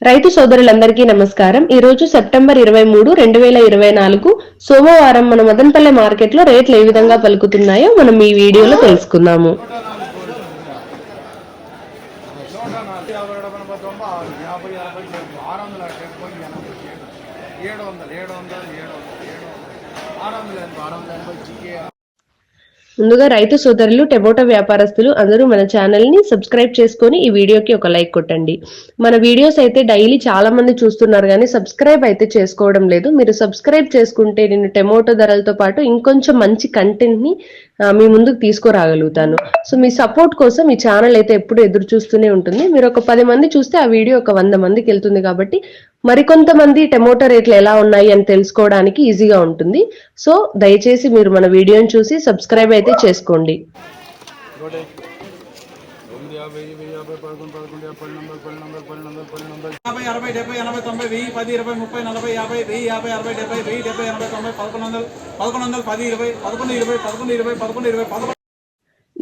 రైతు సోదరులందరికీ నమస్కారం. ఈ రోజు సెప్టెంబర్ 23, 2024 సోమవారం మన మదనపల్లె మార్కెట్ లో రేట్లు ఏ విధంగా పలుకుతున్నాయో మనం ఈ వీడియోలో తెలుసుకుందాము. ముందుగా రైతు సోదరులు, టమోటా వ్యాపారస్తులు అందరూ మన ఛానల్ ని సబ్స్క్రైబ్ చేసుకొని ఈ వీడియోకి ఒక లైక్ కొట్టండి. మన వీడియోస్ అయితే డైలీ చాలా మంది చూస్తున్నారు కానీ సబ్స్క్రైబ్ అయితే చేసుకోవడం లేదు. మీరు సబ్స్క్రైబ్ చేసుకుంటే నేను టమోటో ధరలతో పాటు ఇంకొంచెం మంచి కంటెంట్ ని మీ ముందుకు తీసుకురాగలుగుతాను. సో మీ సపోర్ట్ కోసం ఈ ఛానల్ అయితే ఎప్పుడు ఎదురు చూస్తూనే ఉంటుంది. మీరు ఒక 10 మంది చూస్తే ఆ వీడియో ఒక 100 మందికి వెళ్తుంది కాబట్టి మరికొంతమంది టమోటా రేట్లు ఎలా ఉన్నాయి అని తెలుసుకోవడానికి ఈజీగా ఉంటుంది. సో దయచేసి మీరు మన వీడియోని చూసి సబ్స్క్రైబ్ అయితే చేసుకోండి.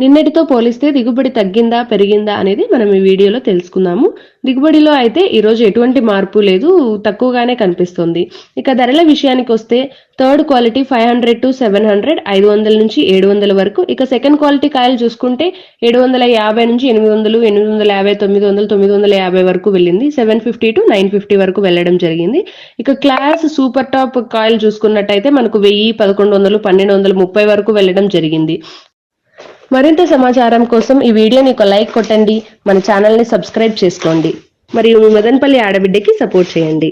నిన్నటితో పోలిస్తే దిగుబడి తగ్గిందా పెరిగిందా అనేది మనం ఈ వీడియోలో తెలుసుకుందాము. దిగుబడిలో అయితే ఈరోజు ఎటువంటి మార్పు లేదు, తక్కువగానే కనిపిస్తుంది. ఇక ధరల విషయానికి వస్తే థర్డ్ క్వాలిటీ 500 to 700, 500 నుంచి 700 వరకు. ఇక సెకండ్ క్వాలిటీ కాయలు చూసుకుంటే 750 నుంచి 800, 850, 900, 950 వరకు వెళ్ళింది. 750 to 950 వరకు వెళ్ళడం జరిగింది. ఇక క్లాస్ సూపర్ టాప్ కాయలు చూసుకున్నట్టయితే మనకు 1000, 1100, 1230 వరకు వెళ్ళడం జరిగింది. మరింత సమాచారం కోసం ఈ వీడియోని ఒక లైక్ కొట్టండి, మన ఛానల్ని సబ్స్క్రైబ్ చేసుకోండి, మరియు మదనపల్లి ఆడబిడ్డకి సపోర్ట్ చేయండి.